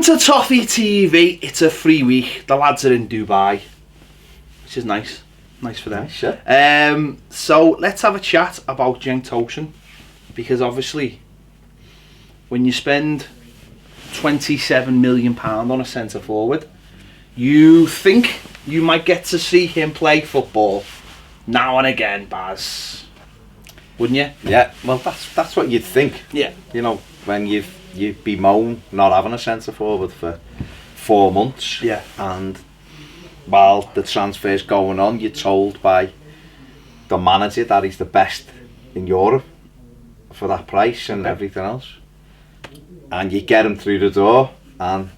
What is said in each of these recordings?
Welcome to Toffee TV. It's a free week. The lads are in Dubai, which is nice. Nice for them. Sure. So let's have a chat about Cenk Tosun, because obviously when you spend £27 million on a centre forward, you think you might get to see him play football now and again, Baz. Wouldn't you? Yeah, well that's what you'd think. Yeah. You know, when you bemoan not having a centre forward for 4 months. Yeah. And while the transfer's going on, you're told by the manager that he's the best in Europe for that price and everything else. And you get him through the door, and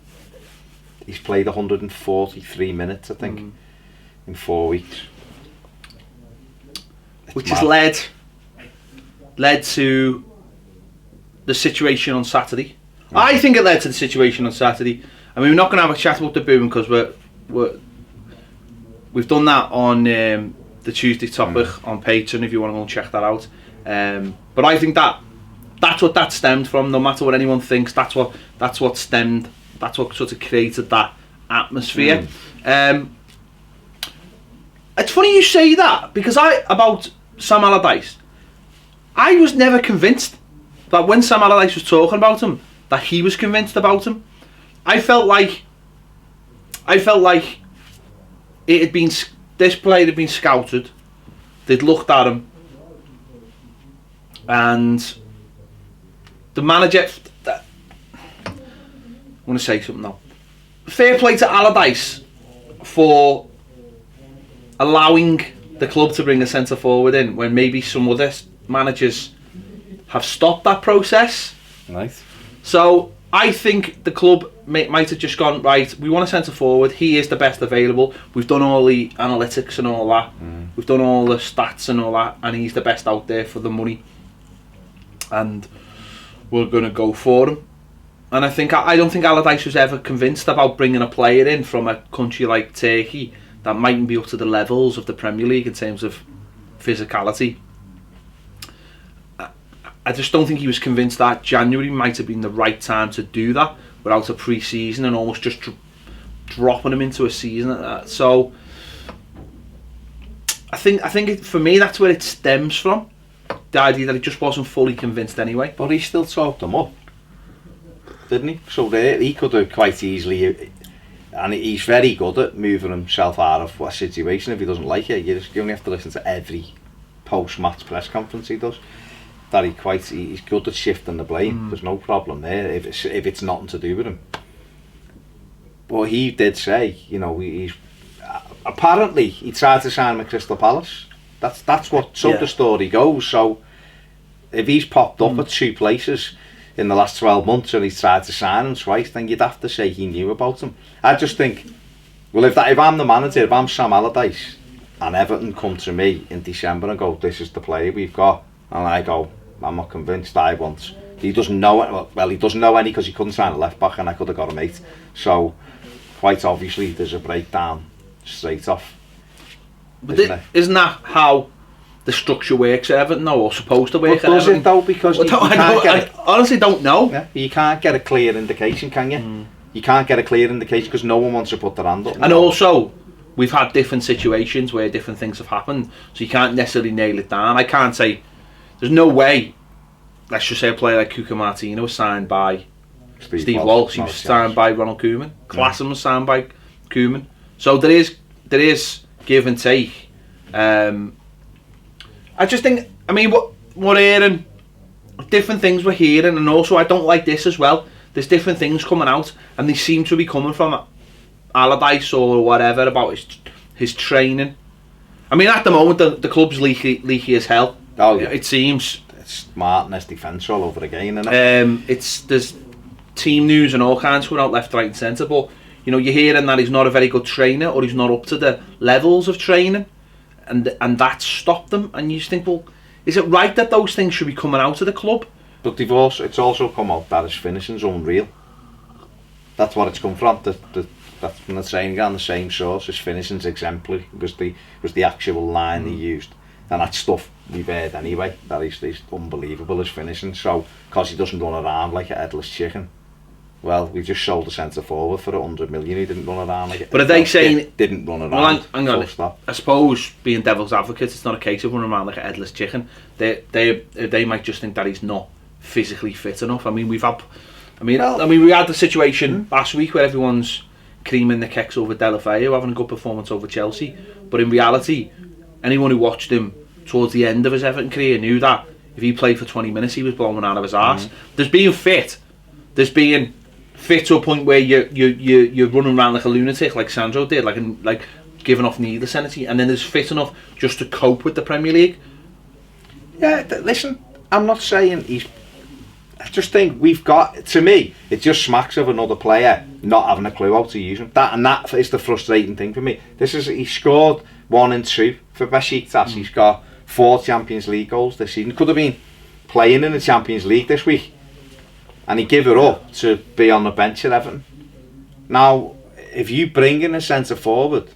he's played 143 minutes, I think, in 4 weeks. Which has led to the situation on Saturday. I think it led to the situation on Saturday. I mean, we're not going to have a chat about the booing because we've done that on the Tuesday topic on Patreon if you want to go and check that out. But I think that's what that stemmed from. No matter what anyone thinks, that's what stemmed. That's what sort of created that atmosphere. It's funny you say that, because about Sam Allardyce, I was never convinced that when Sam Allardyce was talking about him, that he was convinced about him. I felt like it had been, this player had been scouted, they'd looked at him, and the manager, I'm going to say something now. Fair play to Allardyce for allowing the club to bring a centre forward in when maybe some other managers have stopped that process. Nice. So I think the club might have just gone, right, we want a centre forward, he is the best available, we've done all the analytics and all that, we've done all the stats and all that, and he's the best out there for the money, and we're going to go for him. And I don't think Allardyce was ever convinced about bringing a player in from a country like Turkey that mightn't be up to the levels of the Premier League in terms of physicality. I just don't think he was convinced that January might have been the right time to do that without a pre-season and almost just dropping him into a season. So I think for me that's where it stems from, the idea that he just wasn't fully convinced anyway. But he still talked them up, didn't he? So he could have quite easily, and he's very good at moving himself out of a situation if he doesn't like it. You only have to listen to every post-match press conference he does. That he's good at shifting the blame. There's no problem there if it's nothing to do with him. But he did say, you know, he's apparently he tried to sign him at Crystal Palace. That's what the story goes. So if he's popped up at 2 places in the last 12 months and he's tried to sign him twice, then you'd have to say he knew about him. I just think, well, if I'm the manager, if I'm Sam Allardyce and Everton come to me in December and go, this is the player we've got, and I go, I'm not convinced, he doesn't know it. Well, he doesn't know any because he couldn't sign a left back and I could have got a mate. So quite obviously there's a breakdown straight off. But isn't that how the structure works at Everton, or supposed to work at Everton? Does it though? Because I honestly don't know. Yeah, you can't get a clear indication, can you? You can't get a clear indication because no one wants to put their hand up. And also, we've had different situations where different things have happened, so you can't necessarily nail it down. I can't say, there's no way, let's just say a player like Cuca Martino was signed by Steve Walsh, he was signed by Ronald Koeman, Klassen was signed by Koeman. So there is give and take. I just think, I mean, what we're hearing, different things we're hearing, and also I don't like this as well. There's different things coming out, and they seem to be coming from Allardyce or whatever about his training. I mean, at the moment the club's leaky as hell. Oh yeah, it seems. It's Martinez defence all over again, isn't it? There's team news and all kinds going out left, right, and centre. But you know, you're hearing that he's not a very good trainer, or he's not up to the levels of training, and that's stopped them. And you just think, well, is it right that those things should be coming out of the club? But it's also come out that his finishing's unreal. That's what it's come from. That's from the training ground, the same source. His finishing's exemplary. Was the actual line he used, and that stuff we've heard anyway. That he's unbelievable, his finishing. So because he doesn't run around like a headless chicken, well, we just sold a centre forward for 100 million. He didn't run around like it. But are they saying didn't run around? Well, hang on. Stop. I suppose being devil's advocate, it's not a case of running around like a headless chicken. They might just think that he's not physically fit enough. I mean, we had the situation last week where everyone's creaming the kecks over Delafeu having a good performance over Chelsea, but in reality, anyone who watched him towards the end of his Everton career knew that if he played for 20 minutes, he was blowing out of his arse. There's being fit to a point where you're running around like a lunatic, like Sandro did, like giving off needless energy, and then there's fit enough just to cope with the Premier League. Yeah, listen, I'm not saying he's. I just think we've got. To me, it just smacks of another player not having a clue how to use him. That is the frustrating thing for me. He scored 1 and 2 for Besiktas. He's got 4 Champions League goals this season. Could have been playing in the Champions League this week. And he gave it up to be on the bench at Everton. Now, if you bring in a centre forward,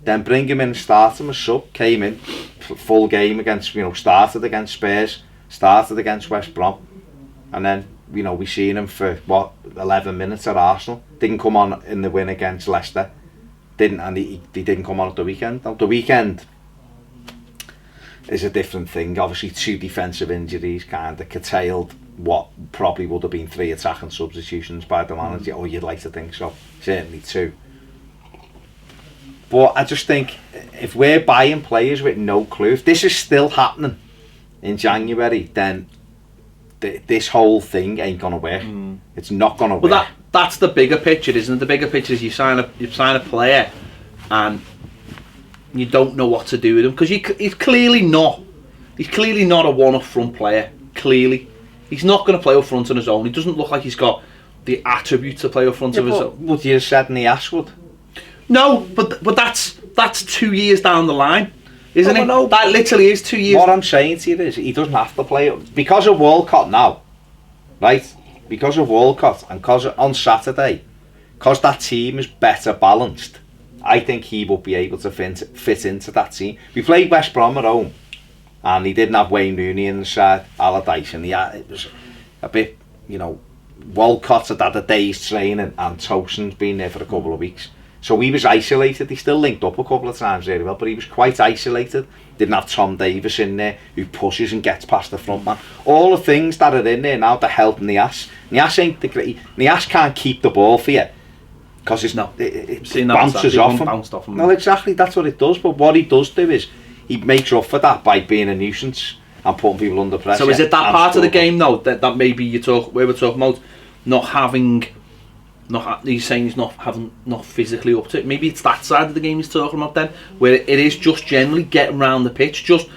then bring him in and start him as sub. Came in, full game against, started against Spurs, started against West Brom, and then, we seen him for 11 minutes at Arsenal. Didn't come on in the win against Leicester. He didn't come on at the weekend. Now, the weekend is a different thing. Obviously, 2 defensive injuries kind of curtailed what probably would have been 3 attacking substitutions by the manager, or you'd like to think so, certainly 2. But I just think if we're buying players with no clue, if this is still happening in January, then this whole thing ain't gonna work. It's not gonna work. Well, that's the bigger picture, isn't it? The bigger picture is you sign a player and you don't know what to do with him, because he's clearly not a one-up front player. Clearly he's not going to play up front on his own. He doesn't look like he's got the attribute to play up front of his own. Would you have said Niasse would? No, but that's 2 years down the line, isn't it? No, that literally is 2 years. What I'm saying to you is, he doesn't have to play up because of Walcott now, right? Because of Walcott, and because on Saturday, because that team is better balanced, I think he will be able to fit into that team. We played West Brom at home, and he didn't have Wayne Rooney in the side, Allardyce, and it was a bit, Walcott had had a day's training, and Tosun's been there for a couple of weeks. So he was isolated. He still linked up a couple of times very well, but he was quite isolated. Didn't have Tom Davis in there, who pushes and gets past the front man. All the things that are in there now to help Niasse. Niasse can't keep the ball for you, because it bounces off him. Well, exactly, that's what it does. But what he does do is he makes up for that by being a nuisance and putting people under pressure. So is it that part of the game though that maybe we were talking about he's saying he's not physically up to it? Maybe it's that side of the game he's talking about then, where it is just generally getting around the pitch, just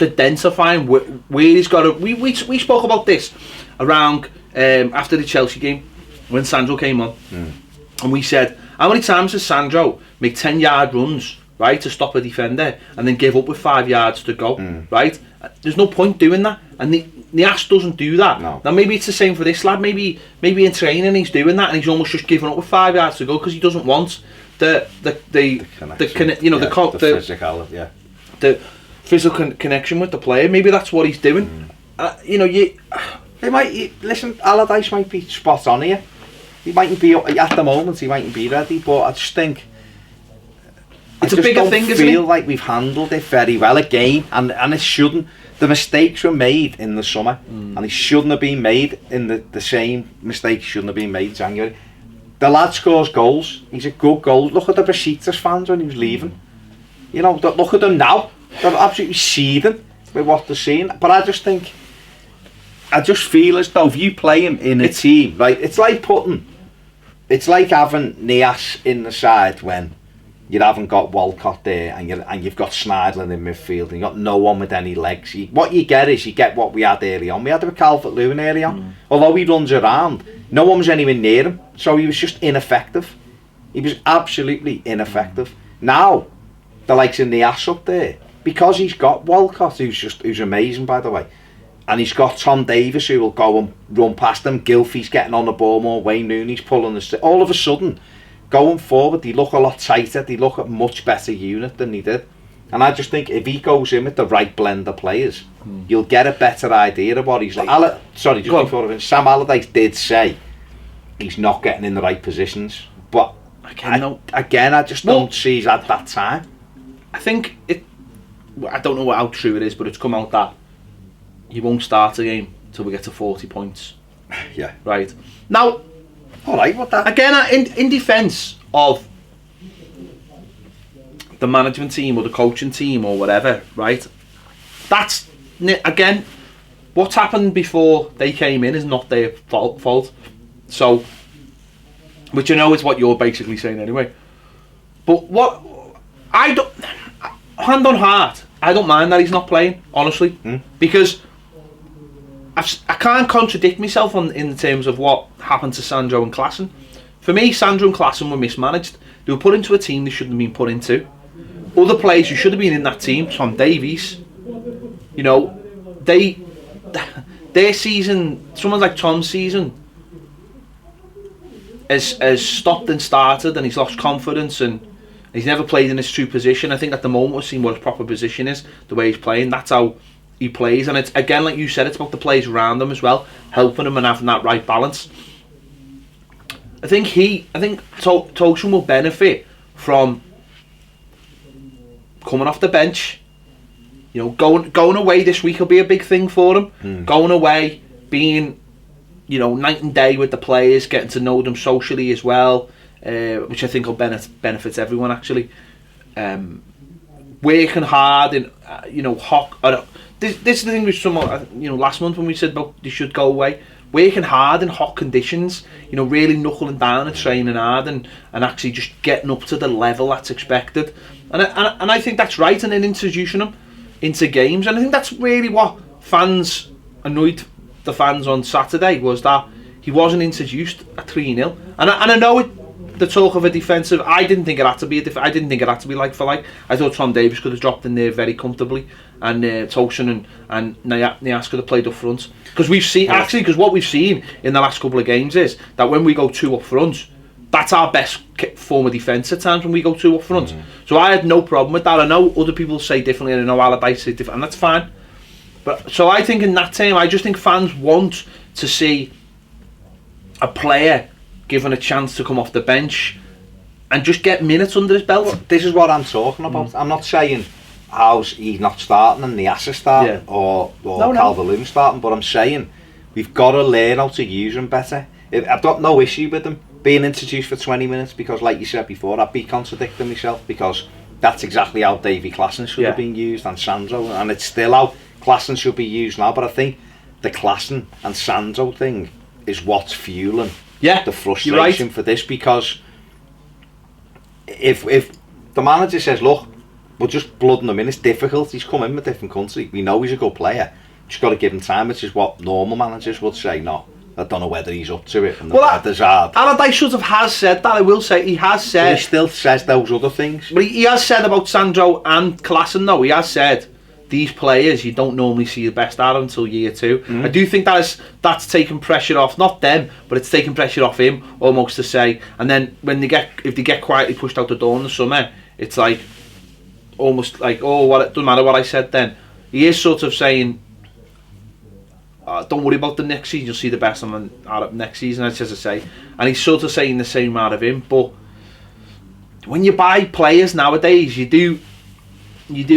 identifying where he's got to. We spoke about this around after the Chelsea game when Sandro came on. And we said, how many times does Sandro make 10-yard runs, right, to stop a defender and then give up with 5 yards to go, right? There's no point doing that. And Niasse doesn't do that. No. Now maybe it's the same for this lad. Maybe in training he's doing that and he's almost just giving up with 5 yards to go because he doesn't want the physical connection with the player. Maybe that's what he's doing. Listen, Allardyce might be spot on here. He mightn't be at the moment. He mightn't be ready, but I just think it's a bigger thing, isn't it? I feel like we've handled it very well again, and it shouldn't. The mistakes were made in the summer, and they shouldn't have been made in the same mistakes shouldn't have been made in January. The lad scores goals. He's a good goal. Look at the Besiktas fans when he was leaving. Look at them now. They're absolutely seething with what they're seeing. But I just feel as though if you play him in a team, right, it's like having Niasse in the side when you haven't got Walcott there and you've got Schneiderlin in midfield and you've got no one with any legs. What you get is what we had early on. We had it with Calvert-Lewin early on. Although he runs around, no one was anywhere near him, so he was just ineffective. He was absolutely ineffective. Now, the likes of Niasse up there, because he's got Walcott, who's amazing, by the way, and he's got Tom Davis who will go and run past him. Gylfi's getting on the ball more. Wayne Rooney's pulling the all of a sudden, going forward, they look a lot tighter. They look a much better unit than they did. And I just think if he goes in with the right blend of players, you'll get a better idea of what he's like. Sam Allardyce did say he's not getting in the right positions. But again, I just don't see he's had that time. I think I don't know how true it is, but it's come out that he won't start a game till we get to 40 points. Yeah. Right. Now, alright, what that? Again, in defence of the management team or the coaching team or whatever, right? That's, again, what's happened before they came in is not their fault. So, which I know is what you're basically saying anyway. But what, hand on heart, I don't mind that he's not playing, honestly. Because I can't contradict myself in terms of what happened to Sandro and Klassen. For me, Sandro and Klassen were mismanaged. They were put into a team they shouldn't have been put into. Other players who should have been in that team, Tom Davies, you know, their season, someone like Tom's season, has stopped and started, and he's lost confidence, and he's never played in his true position. I think at the moment we're seeing what his proper position is, the way he's playing. That's how he plays, and it's, again, like you said, it's about the players around him as well, helping him and having that right balance. I think Tosun will benefit from coming off the bench. You know, going away this week will be a big thing for him. Going away, being, you know, night and day with the players, getting to know them socially as well, which I think will benefit everyone actually. Working hard and you know, this is the thing with someone, you know, last month when we said about they should go away. Working hard in hot conditions, you know, really knuckling down and training hard and actually just getting up to the level that's expected. And I think that's right, and then introducing them into games. And I think that's really what annoyed the fans on Saturday, was that he wasn't introduced at 3-0. And I know the talk of a defensive, I didn't think it had to be I didn't think it had to be like for like. I thought Tom Davies could have dropped in there very comfortably, and Tosun and Nias could have played up front. Because we've seen, because what we've seen in the last couple of games is that when we go two up front, that's our best form of defence at times, when we go two up front. So I had no problem with that. I know other people say differently, and I know Allardyce say different, and that's fine. But so I think in that term, I just think fans want to see a player given a chance to come off the bench and just get minutes under his belt. Well, this is what I'm talking about. I'm not saying he's not starting and Nias is starting, or Calvert-Lewin starting, but I'm saying we've got to learn how to use him better. I've got no issue with him being introduced for 20 minutes because, like you said before, I'd be contradicting myself, because that's exactly how Davy Klassen should have been used, and Sandro, and it's still how Klassen should be used now. But I think the Klassen and Sandro thing is what's fueling the frustration for this, because if the manager says, look, we're just blooding him in, it's difficult, he's come in from a different country, we know he's a good player, just got to give him time, which is what normal managers would say. No, I don't know whether he's up to it, and the Allardyce sort of has said that. I will say he has said, but he still says those other things, but he has said about Sandro and Klassen though. He has said these players you don't normally see the best out of until year two. I do think that's taking pressure off, not them, but it's taking pressure off him almost to say. And then when if they get quietly pushed out the door in the summer, it's like almost like, oh, it doesn't matter what I said then. He is sort of saying, don't worry about the next season, you'll see the best out of next season, as I say. And he's sort of saying the same out of him. But when you buy players nowadays, you do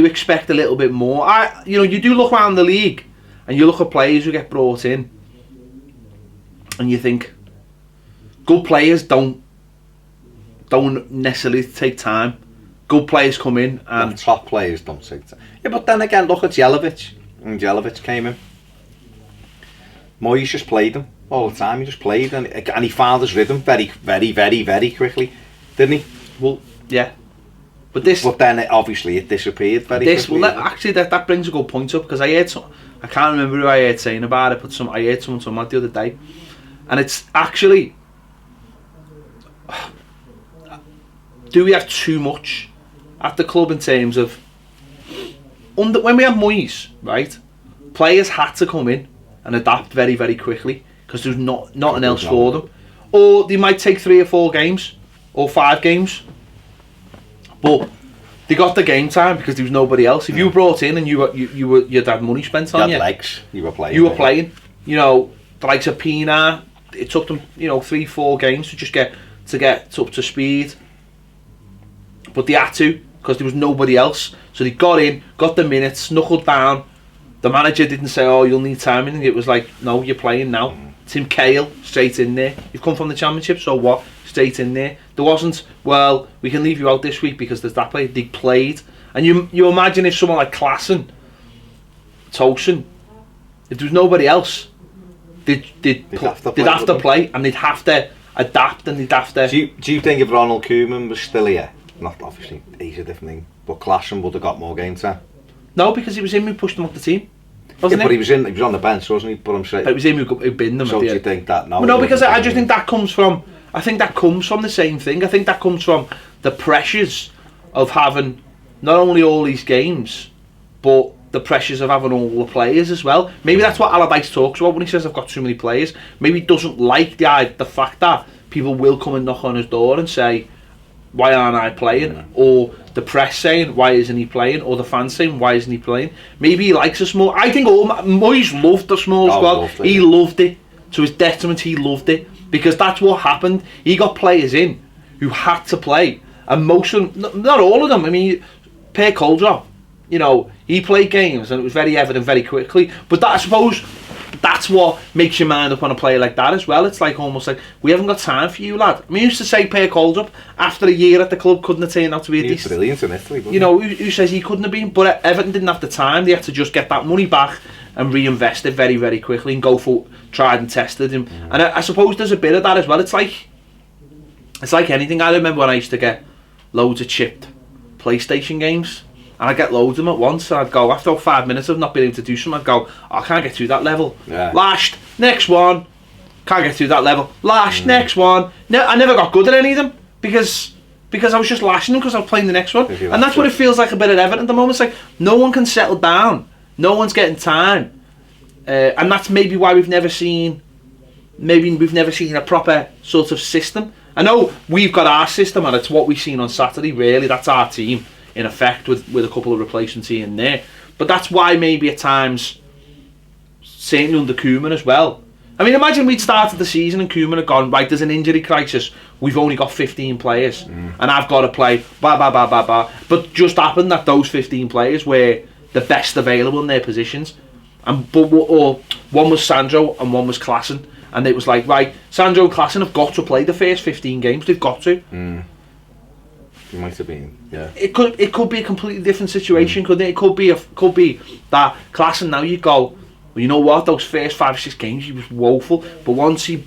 expect a little bit more. You do look around the league and you look at players who get brought in and you think good players don't necessarily take time. Good players come in and top players don't take time. Yeah, but then again, look at Jelic. When Jelic came in, Moyes just played him all the time. He just played and he found his rhythm very, very, very, very quickly, didn't he? Well, yeah. But then obviously it disappeared very quickly. Well, actually, that brings a good point up, because I can't remember who I heard saying about it, but I heard someone talking about it the other day, and it's actually, do we have too much at the club in terms of when we had Moyes, right? Players had to come in and adapt very, very quickly because there's nothing else for them, or they might take 3 or 4 games or 5 games. But they got the game time because there was nobody else. If you were brought in and you'd had money spent on you, legs, you were playing. You know, the likes of Pina, it took them 3-4 games to just get up to speed, but they had to because there was nobody else. So they got in, got the minutes, knuckled down. The manager didn't say, "Oh, you'll need time," and it was like, "No, you're playing now." Tim Cahill, straight in there. You've come from the Championship, so what? Straight in there. There wasn't, well, we can leave you out this week because there's that play. They played. And you imagine if someone like Tosun, if there was nobody else, they'd have to play and they'd have to adapt and they'd have to... Do you think if Ronald Koeman was still here, not obviously, he's a different thing, but Klassen would have got more game time? No, because it was him who pushed him up the team. Yeah, but he was on the bench, wasn't he? But I'm saying, but it was him who binned them. So do you think that now? Well, no, because I just think that comes from... I think that comes from the same thing. I think that comes from the pressures of having not only all these games, but the pressures of having all the players as well. Maybe that's what Allardyce talks about when he says I've got too many players. Maybe he doesn't like the fact that people will come and knock on his door and say, why aren't I playing? Or the press saying, why isn't he playing? Or the fans saying, why isn't he playing? Maybe he likes a small... I think Moyes loved the small squad. He loved it. To his detriment, he loved it. Because that's what happened. He got players in who had to play. And most of them, not all of them, I mean, Per Coldrop, he played games and it was very evident very quickly. But I suppose that's what makes your mind up on a player like that as well. It's like almost like, we haven't got time for you, lad. I mean, used to say Per Coldrop, after a year at the club, couldn't have turned out to be a decent... brilliant in Italy, who says he couldn't have been? But Everton didn't have the time. They had to just get that money back and reinvest it very, very quickly and go for tried and tested. And I suppose there's a bit of that as well. It's like anything. I remember when I used to get loads of chipped PlayStation games, and I'd get loads of them at once, and I'd go, after 5 minutes of not being able to do something, I'd go, I can't get through that level. Yeah. Lashed, next one, can't get through that level. Lashed, next one. I never got good at any of them because I was just lashing them because I was playing the next one. And that's what it feels like a bit at Everton at the moment. It's like no one can settle down. No one's getting time. And that's maybe why we've never seen a proper sort of system. I know we've got our system and it's what we've seen on Saturday, really. That's our team, in effect, with a couple of replacements here and there. But that's why maybe at times, certainly under Koeman as well. I mean, imagine we'd started the season and Koeman had gone, right, there's an injury crisis, we've only got 15 players, and I've got to play, But just happened that those 15 players were the best available in their positions. Or one was Sandro and one was Klassen. And it was like, right, Sandro and Klassen have got to play the first 15 games. They've got to. It might have been, yeah. It could be a completely different situation, couldn't it? It could be that Klassen now you go, well, you know what? Those first 5 or 6 games he was woeful, but once he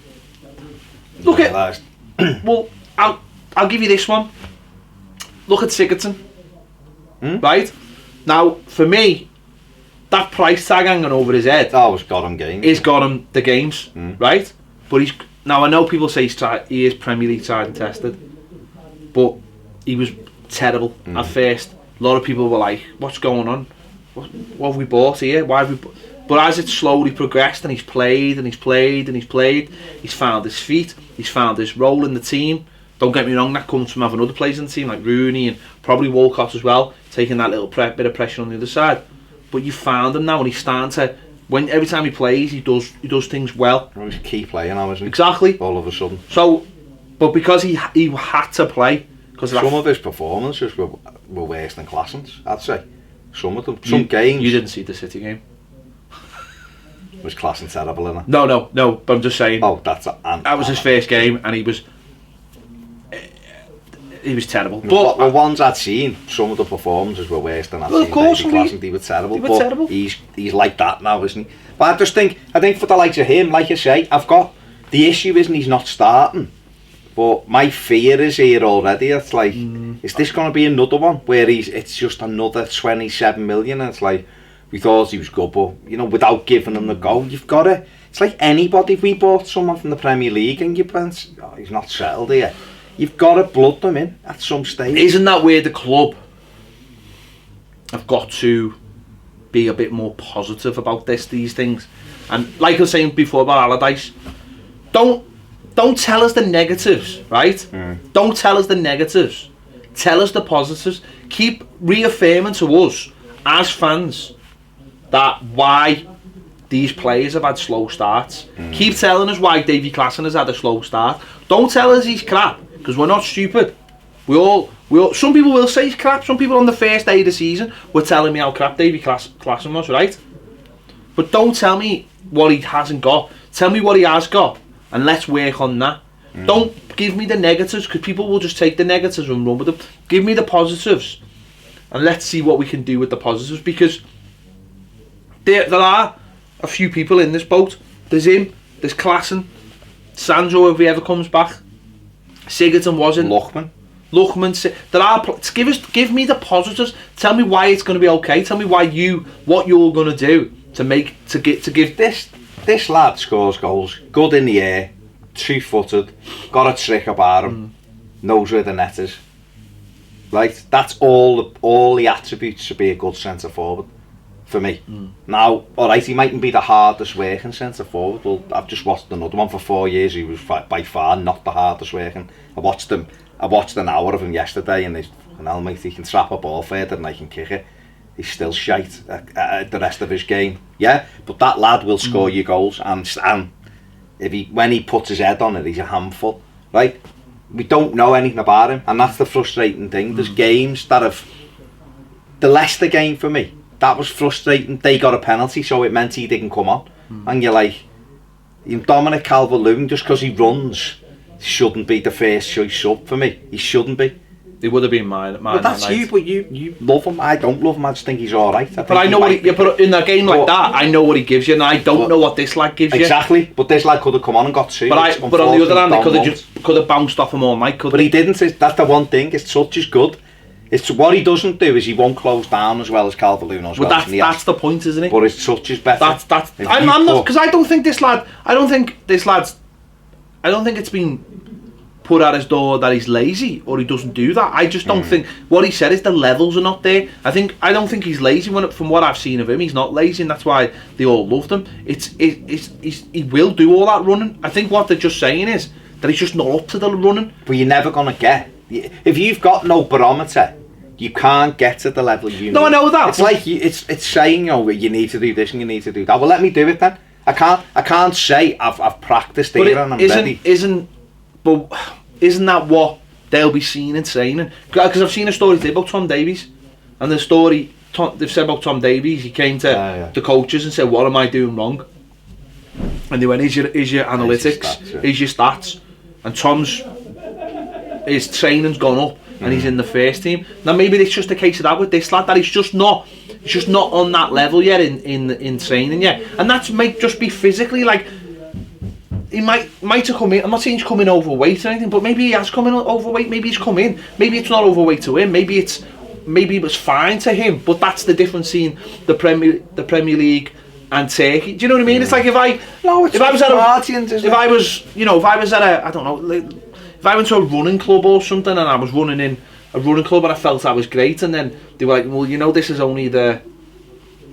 look at, well, I'll give you this one. Look at Sigurdsson, right? Now for me, that price tag hanging over his head. It's got him games. He's got him the games, right? But now I know people say he is Premier League tried and tested, but he was terrible at first. A lot of people were like, "What's going on? What have we bought here? Why have we?" But as it slowly progressed, and he's played, and he's played, and he's played, he's found his feet. He's found his role in the team. Don't get me wrong, that comes from having other players in the team like Rooney and probably Walcott as well, taking that little bit of pressure on the other side. But you found him now, and he's starting to. Every time he plays, he does things well. He's a key player now, isn't he? Exactly. All of a sudden. So, but because he had to play, because some of his performances were worse than Klassen's, I'd say. Some of them, some games. You didn't see the City game. Was Klassen terrible in it? No. But I'm just saying. That was his first game, and he was terrible. But the ones I'd seen, some of the performances were worse than I'd seen. Of course, they were terrible. He's like that now, isn't he? But I think for the likes of him, like you say, the issue isn't he's not starting. But my fear is here already. It's like, is this going to be another one where it's just another 27 million? And it's like, we thought he was good, but without giving him the go, you've got to. It's like anybody. If we bought someone from the Premier League and you went, he's not settled here. You've got to blood them in at some stage. Isn't that where the club have got to be a bit more positive about these things? And like I was saying before about Allardyce, don't tell us the negatives, right? Don't tell us the negatives. Tell us the positives. Keep reaffirming to us as fans that why these players have had slow starts. Keep telling us why Davy Klaassen has had a slow start. Don't tell us he's crap, because we're not stupid. We all. Some people will say he's crap. Some people on the first day of the season were telling me how crap Davy Klaassen was, right? But don't tell me what he hasn't got. Tell me what he has got, and let's work on that. Don't give me the negatives, because people will just take the negatives and run with them. Give me the positives, and let's see what we can do with the positives, because there are a few people in this boat. There's him, there's Klaassen, Sandro if he ever comes back, Sigurdsson wasn't, Lookman. There are give me the positives. Tell me why it's going to be okay. Tell me what you're going to do to give this lad scores goals, good in the air, 2-footed, got a trick about him, knows where the net is. Right, that's all the attributes to be a good centre forward for me. Now, alright, he mightn't be the hardest working centre forward. Well, I've just watched another one for 4 years. He was by far not the hardest working. I watched an hour of him yesterday, and he can trap a ball further than I can kick it. He's still shite at the rest of his game. Yeah, but that lad will score you goals, and when he puts his head on it, he's a handful. Right? We don't know anything about him, and that's the frustrating thing. There's games that have the Leicester game for me. That was frustrating. They got a penalty, so it meant he didn't come on. And you're like, Dominic Calvert-Lewin, just because he runs, shouldn't be the first choice sub for me. He shouldn't be. He would have been mine. But that's you. But you love him. I don't love him. I just think he's all right. But I know what he. But in a game like that, I know what he gives you, and I don't know what this lad gives you. Exactly. But this lad could have come on and got two. But on the other hand, they could have bounced off him all night. But he didn't. That's the one thing. His touch is good. It's what he doesn't do is he won't close down as well as Calvert-Lewin as well. But that's the point, isn't it? But his touch is better. I'm not, because I don't think this lad. I don't think it's been put at his door that he's lazy or he doesn't do that. I just don't think what he said is the levels are not there. I don't think he's lazy. From what I've seen of him, he's not lazy, and that's why they all loved him. He will do all that running. I think what they're just saying is that he's just not up to the running. But you're never gonna get if you've got no barometer. You can't get to the level you need. No, I know that. It's like it's saying, you need to do this and you need to do that. Well, let me do it then. I can't say I've practiced here and I'm ready. Isn't that what they'll be seeing in training? Because I've seen a story today about Tom Davies, and they've said about Tom Davies. He came to the coaches and said, "What am I doing wrong?" And they went, "Is your analytics, is your stats?" And his training's gone up. And he's in the first team. Now maybe it's just a case of that with this lad, that he's just not on that level yet in training yet. And that might just be physically, like he might have come in. I'm not saying he's coming overweight or anything, but maybe he has come in overweight. Maybe he's come in. Maybe it's not overweight to him. Maybe it was fine to him. But that's the difference in the Premier League and Turkey. Do you know what I mean? It's like if I went to a running club or something, and I was running in a running club and I felt I was great, and then they were like, well, this is only the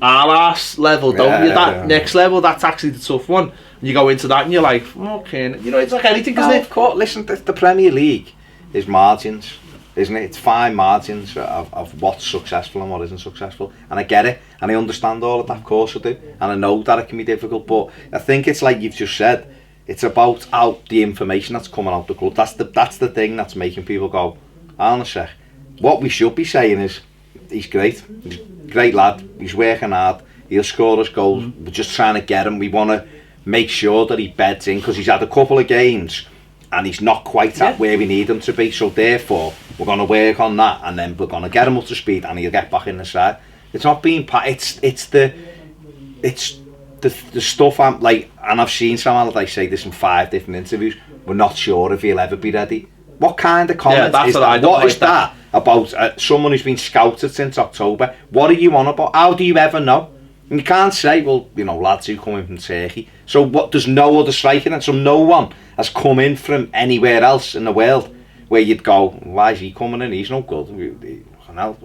RS level, don't you? That next level, that's actually the tough one. And you go into that and you're like, okay, it's like anything, isn't it? Of course, listen, the Premier League is margins, isn't it? It's fine margins of what's successful and what isn't successful. And I get it, and I understand all of that, of course I do. And I know that it can be difficult, but I think it's like you've just said, it's about the information that's coming out the club. That's the thing that's making people go, hang on a sec. What we should be saying is, he's great. He's a great lad. He's working hard. He'll score us goals. We're just trying to get him. We want to make sure that he beds in, because he's had a couple of games and he's not quite at where we need him to be. So therefore, we're going to work on that, and then we're going to get him up to speed, and he'll get back in the side. It's not being it's the stuff I'm like, and I've seen someone that I say this in 5 different interviews. We're not sure if he'll ever be ready. What kind of comment is that? What is that about someone who's been scouted since October? What are you on about? How do you ever know? And you can't say, well, lads who come in from Turkey. So what? There's no other striker, and so no one has come in from anywhere else in the world where you'd go, why is he coming in? He's no good.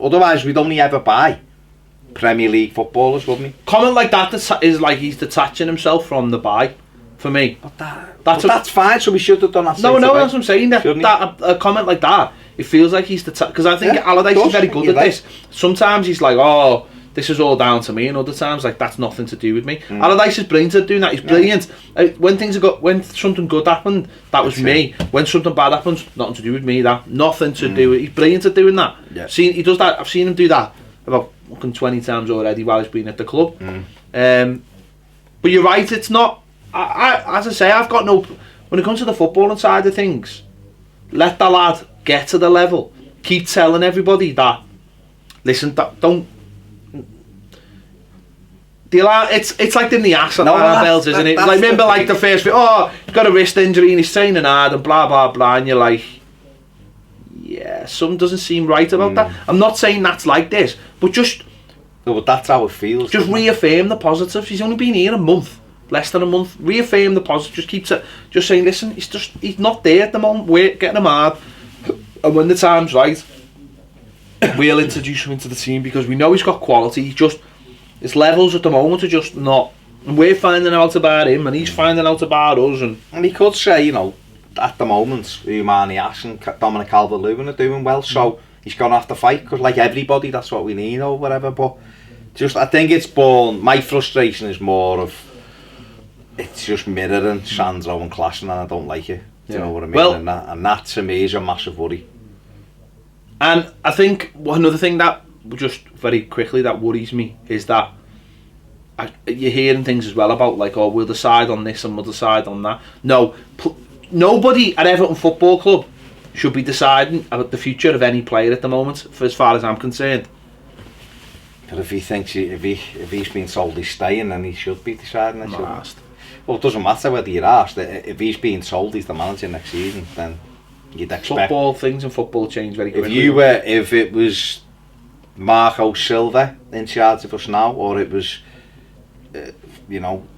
Otherwise, we'd only ever buy Premier League footballers, wouldn't we? Comment like that is like he's detaching himself from the buy, for me. But that's fine, so we should have done that. No, that's what I'm saying. A comment like that, it feels like he's because I think Allardyce is very good at this. Sometimes he's like, this is all down to me, and other times like that's nothing to do with me. Allardyce is brilliant at doing that. He's brilliant. When something good happened, that was me. When something bad happens, nothing to do with me. That nothing to do with. He's brilliant at doing that. Yeah. He does that. I've seen him do that about fucking 20 times already while he's been at the club. But you're right. It's not. As I say, I've got no. When it comes to the footballing side of things, let the lad get to the level. Keep telling everybody that. Listen, don't. It's like in the ass at bells, isn't it? Like remember, like the first bit. Oh, he's got a wrist injury and he's training hard and blah blah blah, and you're like, yeah, something doesn't seem right about that. I'm not saying that's like this, but just. No, but that's how it feels. Just reaffirm the positives. He's only been here a month, less than a month. Reaffirm the positives. Just keep just saying, listen, he's not there at the moment. We're getting him hard, and when the time's right, we'll introduce him into the team because we know he's got quality. His levels at the moment are just not, and we're finding out about him, and he's finding out about us. And he could say, at the moment, Umani Ash and Dominic Calvert-Lewin are doing well, so he's gonna have to fight because, like everybody, that's what we need or whatever. But I think it's born. My frustration is more of it's just mirroring Sandro and Klassen, and I don't like it. Do you know what I mean? Well, and that to me is a massive worry. And I think another thing that just very quickly that worries me is that you're hearing things as well about like, oh, we'll decide on this and we'll decide on that. No, nobody at Everton Football Club should be deciding about the future of any player at the moment, for as far as I'm concerned. But if he thinks if he's been told he's staying, then he should be deciding. Well, it doesn't matter whether you're asked. If he's being told he's the manager next season, then you'd expect. Things in football change very quickly. If it was Marco Silva in charge of us now, or it was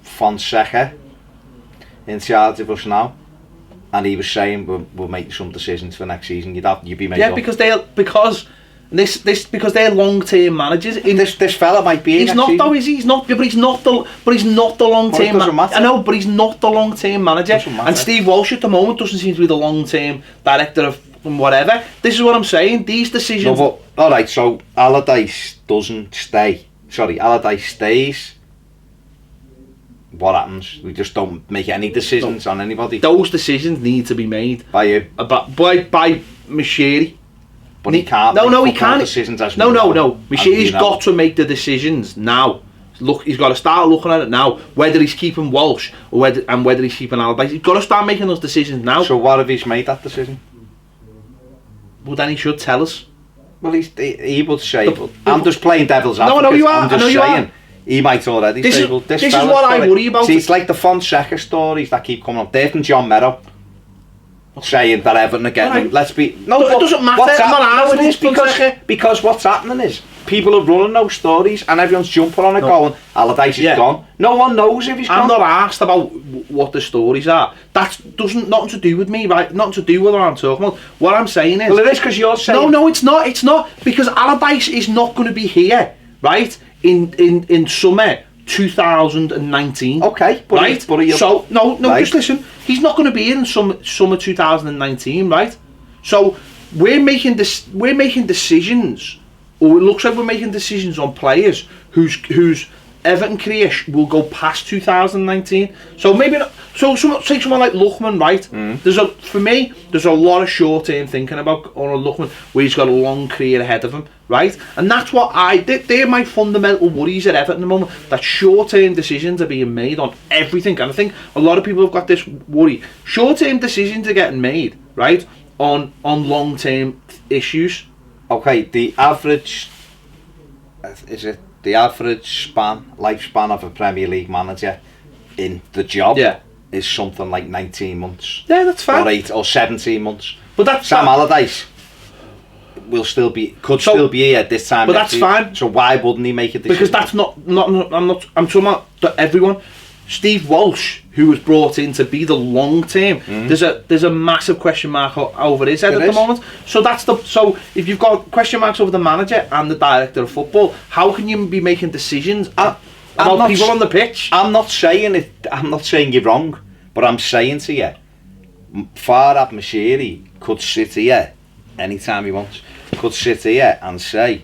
Fonseca in charge of us now, and he was saying we'll make some decisions for next season, you'd be making because they're long-term managers. This fella might be. He's not though, is he? He's not. But he's not the long-term. I know, but he's not the long-term manager. And Steve Walsh at the moment doesn't seem to be the long-term director of whatever. This is what I'm saying. These decisions. No, but, all right. So Allardyce doesn't stay. Sorry, Allardyce stays. What happens? We just don't make any decisions on anybody. Those decisions need to be made by you. By Mashiri. But he can't. He can't. Decisions as no. Mashiri's got to make the decisions now. Look, he's got to start looking at it now. Whether he's keeping Walsh or whether he's keeping Allardyce, he's got to start making those decisions now. So what if he's made that decision? Well, then he should tell us. Well, he would say. I'm just playing devil's advocate. No, you are. I'm just saying. He might already say, well, this is what I worry about. See, it's like the Fonseca stories that keep coming up. Dave and John Merrow saying that Everton are getting. Let's be. No, it doesn't matter. It is because what's happening is people are running those stories and everyone's jumping on it going, Allardyce is gone. No one knows if he's gone. I'm not asked about what the stories are. That doesn't nothing to do with me, right? Nothing to do with what I'm talking about. What I'm saying is. Well, it is because you're saying. No, it's not. It's not because Allardyce is not going to be here, right? In summer 2019. Okay, but right. So right. Just listen. He's not going to be here in summer 2019, right? So we're making decisions, or it looks like we're making decisions on players whose Everton career will go past 2019. So maybe not. So take someone like Lookman, right? For me, there's a lot of short-term thinking about on Lookman, where he's got a long career ahead of him, right? And that's what they're my fundamental worries at Everton at the moment, that short-term decisions are being made on everything. And I think a lot of people have got this worry. Short-term decisions are getting made, right, on long-term issues. Okay, the average lifespan of a Premier League manager in the job is something like 19 months. Yeah, that's fine. Or 8 or 17 months. But that's Sam Allardyce could still be here at this time. But that's fine. So why wouldn't he make a decision? Because that's not. I'm talking about everyone. Steve Walsh, who was brought in to be the long term, there's a massive question mark over his head at the moment. So if you've got question marks over the manager and the director of football, how can you be making decisions about people on the pitch? I'm not saying you're wrong, but I'm saying to you, Farhad Mashiri could sit here anytime he wants. Could sit here and say,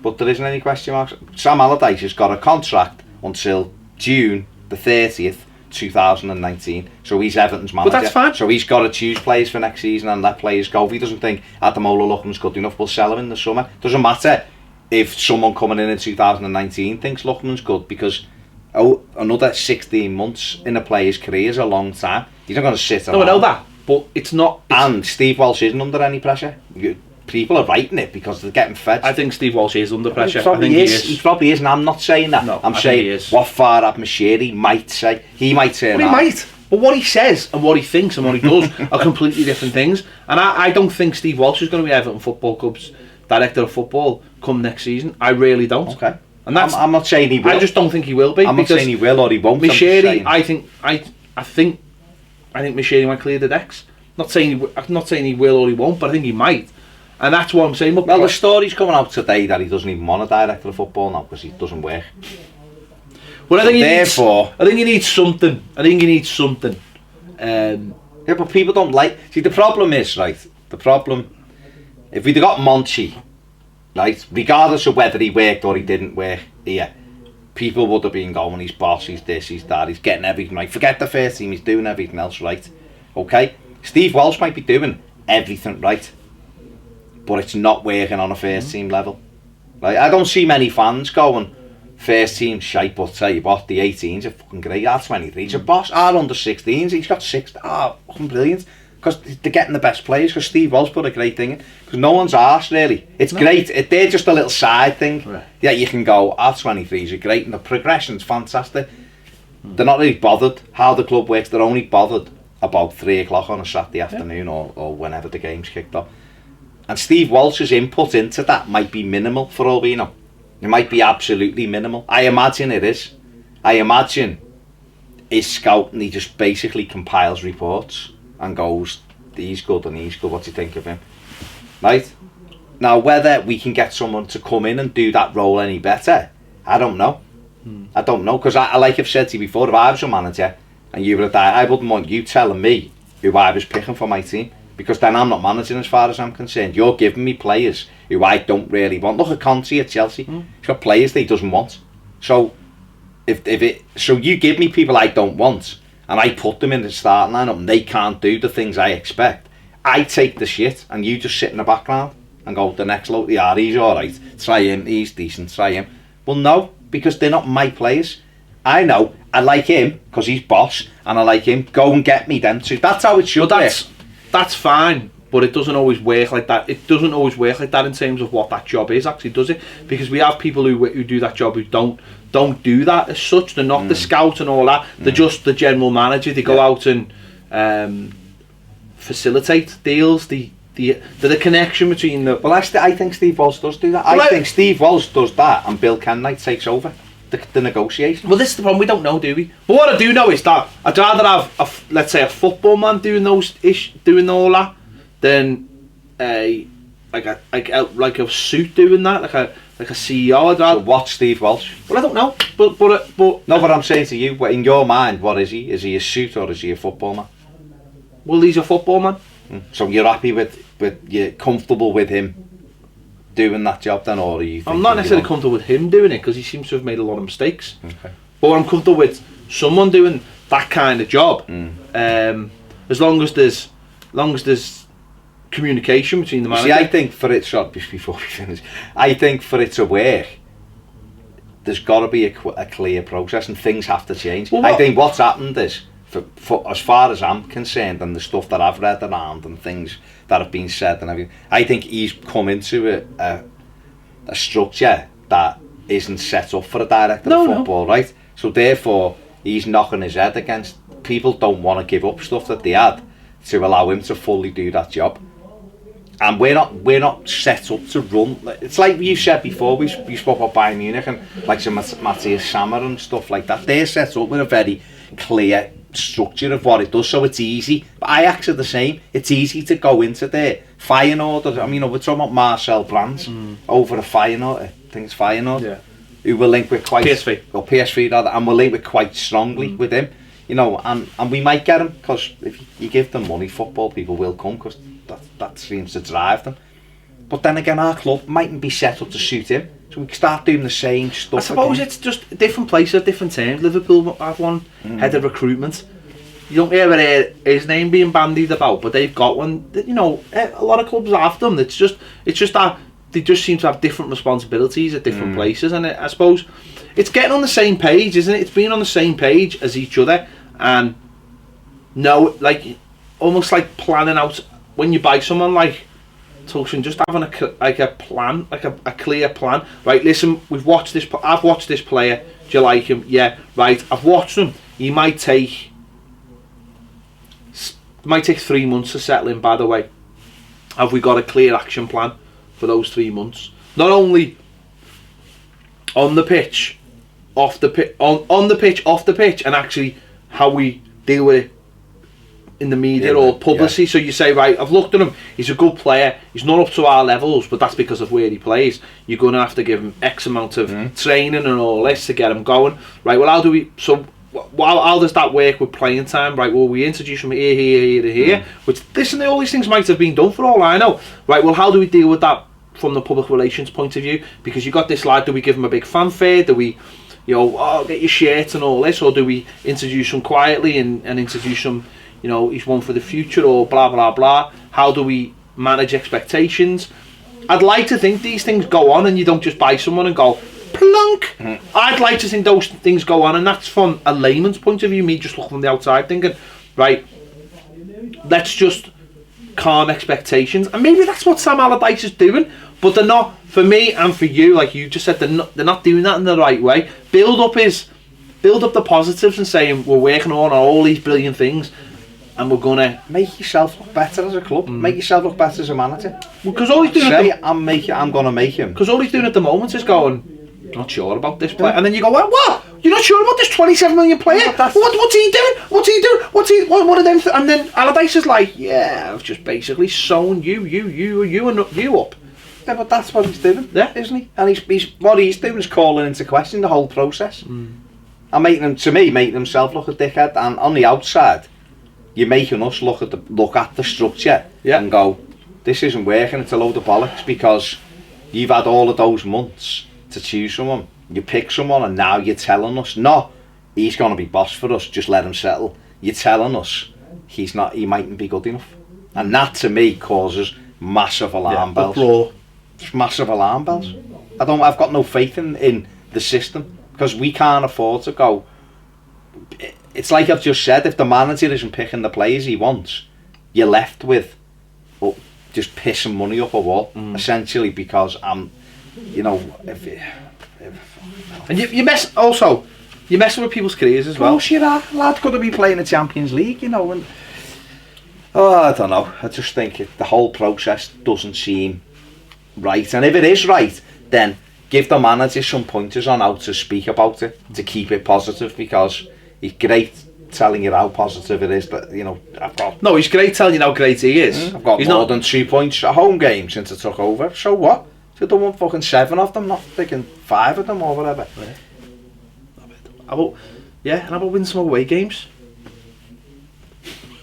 but there isn't any question marks. Sam Allardyce has got a contract until June the 30th, 2019. So he's Everton's manager. But that's fine. So he's got to choose players for next season and let players go. If he doesn't think Ademola Lookman's good enough, we'll sell him in the summer. Doesn't matter if someone coming in 2019 thinks Lookman's good, because another 16 months in a player's career is a long time. He's not going to sit around. No, I know that, but it's not. And Steve Walsh isn't under any pressure. People are writing it because they're getting fed. I think Steve Walsh is under pressure. He probably is. He probably is, and I'm not saying that. No, I'm saying what Farhad Moshiri might say. He might turn He might. But what he says and what he thinks and what he does are completely different things. And I don't think Steve Walsh is going to be Everton Football Club's director of football come next season. I really don't. Okay. And that's, I'm not saying he will. I just don't think he will be. I'm not saying he will or he won't. Moshiri, I think Moshiri might clear the decks. I'm not saying he will or he won't, but I think he might. And that's what I'm saying. Well, the story's coming out today that he doesn't even want a director of football now because he doesn't work. Well, I think he needs something. Yeah, but people don't like. See, the problem is, right? The problem, if we'd got Monchi, right, regardless of whether he worked or he didn't work here, people would have been going, he's boss, he's this, he's that, he's getting everything right. Forget the first team, he's doing everything else right. Okay? Steve Walsh might be doing everything right, but it's not working on a first team level. Right? I don't see many fans going, first team shite, but tell you what, the 18s are fucking great, our 23s are boss, our under 16s, he's got 6, fucking brilliant. Because they're getting the best players, because Steve Walsh put a great thing in. Because no one's arsed, really. It's great. They're just a little side thing. Right. Yeah, you can go, our 23s are great, and the progression's fantastic. They're not really bothered how the club works. They're only bothered about 3 o'clock on a Saturday afternoon or whenever the game's kicked off. And Steve Walsh's input into that might be minimal, for all we know. It might be absolutely minimal. I imagine it is. I imagine he's scouting, he just basically compiles reports and goes, he's good and he's good, what do you think of him? Right? Now, whether we can get someone to come in and do that role any better, I don't know. I don't know, because I like I've said to you before, if I was a manager and you were a guy, I wouldn't want you telling me who I was picking for my team, because then I'm not managing as far as I'm concerned. You're giving me players who I don't really want. Look at Conte at Chelsea. He's got players that he doesn't want. So, so you give me people I don't want, and I put them in the starting lineup and they can't do the things I expect, I take the shit and you just sit in the background and go, the next lot, he's alright, try him, he's decent, try him. Well, no, because they're not my players. I know, I like him because he's boss, and I like him, go and get me them too. That's how it should work. That's fine, but it doesn't always work like that. It doesn't always work like that in terms of what that job is, actually, does it? Because we have people who do that job who don't do that as such. They're not the scout and all that. They're just the general manager. They go out and facilitate deals. The connection between the... Well, I think Steve Walsh does do that. I think Steve Walsh does that and Bill Kenwright takes over the negotiation. Well, this is the problem. We don't know, do we? But what I do know is that I'd rather have, let's say, a football man doing all that than like a suit doing that, like a CEO. I'd rather... So what's Steve Walsh? Well, I don't know, but no, but I'm saying to you, in your mind, what is he? Is he a suit or is he a football man? Well, he's a football man. So you're happy with you're comfortable with him doing that job then, or are you? I'm not necessarily comfortable with him doing it because he seems to have made a lot of mistakes. Okay. But I'm comfortable with someone doing that kind of job. As long as there's communication between the manager. See, I think for it, before we finish, I think for it to work, there's got to be a clear process and things have to change. Well, I think what's happened is, for as far as I'm concerned and the stuff that I've read around and things that have been said and everything, I think he's come into a structure that isn't set up for a director of football, right? So therefore, he's knocking his head against... People don't want to give up stuff that they had to allow him to fully do that job. And we're not set up to run. It's like you said before, we spoke about Bayern Munich and like some Matthias Sammer and stuff like that. They're set up with a very clear structure of what it does, so it's easy. But Ajax are the same. It's easy to go into there. Feyenoord, I mean, we're talking about Marcel Brands over a Feyenoord. I think it's Feyenoord, who will link with quite... PSV. Or PSV rather, and we'll link with quite strongly with him. You know, and we might get him, because if you give them money, football people will come, because that seems to drive them. But then again, our club mightn't be set up to suit him. So we can start doing the same stuff. I suppose again. it's just different places at different times. Liverpool have one head of recruitment. You don't ever hear his name being bandied about, but they've got one. You know, a lot of clubs have them. It's just that they just seem to have different responsibilities at different places, and I suppose it's getting on the same page, isn't it? It's being on the same page as each other, and like almost like planning out when you buy someone like Tosun, just having a plan, like a clear plan. Right, listen, we've watched this. I've watched this player. Do you like him? Yeah, right. I've watched him. He might take 3 months to settle in. By the way, have we got a clear action plan for those 3 months? Not only on the pitch, off the pitch, on the pitch, off the pitch, and actually how we deal with it in the media or publicity. So you say, right, I've looked at him, he's a good player, he's not up to our levels, but that's because of where he plays. You're going to have to give him X amount of training and all this to get him going. Right, well, how does that work with playing time? Right, well, we introduce him here, which all these things might have been done for all I know. Right, well, how do we deal with that from the public relations point of view? Because you got this lad, do we give him a big fanfare? Do we, get your shirt and all this, or do we introduce him quietly and introduce him, he's one for the future, or blah blah blah? How do we manage expectations? I'd like to think these things go on and you don't just buy someone and go plunk. I'd like to think those things go on, and that's from a layman's point of view, me just looking from the outside thinking, right, let's just calm expectations. And maybe that's what Sam Allardyce is doing, but they're not, for me and for you, like you just said, they're not doing that in the right way. Build up the positives and saying we're working on all these brilliant things, and we're gonna make yourself look better as a club, make yourself look better as a manager. Because all he's doing I'm gonna make him. Because all he's doing at the moment is going, not sure about this player, and then you go, what? You're not sure about this 27 million player? What's he doing? What's he doing? What are them? And then Allardyce is like, yeah, I've just basically sewn you and you up. Yeah, but that's what he's doing, isn't he? And he's what he's doing is calling into question the whole process, and making himself look a dickhead. And on the outside, you're making us look at the structure and go, this isn't working. It's a load of bollocks, because you've had all of those months to choose someone. You pick someone, and now you're telling us, no, he's going to be boss for us, just let him settle. You're telling us he mightn't be good enough, and that to me causes massive alarm bells. Just massive alarm bells. I've got no faith in the system, because we can't afford to go. It's like I've just said, if the manager isn't picking the players he wants, you're left with just pissing money up a wall, essentially, because I'm, and you're messing with people's careers as well. Of course you are. Lad could be playing the Champions League, and I don't know. I just think the whole process doesn't seem right, and if it is right, then give the manager some pointers on how to speak about it to keep it positive, because he's great telling you how positive it is, but he's great telling you how great he is. I've got more than 2 points at home games since I took over, so what? So I want fucking 7 of them, not thinking 5 of them or whatever. And how about winning some away games?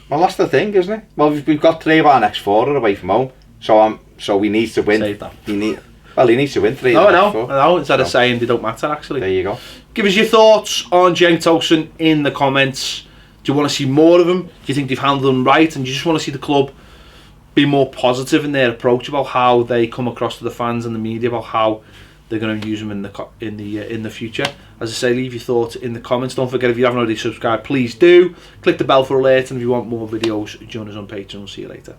Well, that's the thing, isn't it? Well, we've got 3 of our next 4 are away from home, so we need to win. Save that. He needs to win 3 of the next 4. I know, instead of saying they don't matter, actually. There you go. Give us your thoughts on Cenk Tosun in the comments. Do you want to see more of them? Do you think they've handled them right? And do you just want to see the club be more positive in their approach about how they come across to the fans and the media, about how they're going to use them in the future? As I say, leave your thoughts in the comments. Don't forget, if you haven't already subscribed, please do. Click the bell for alerts, and if you want more videos, join us on Patreon. We'll see you later.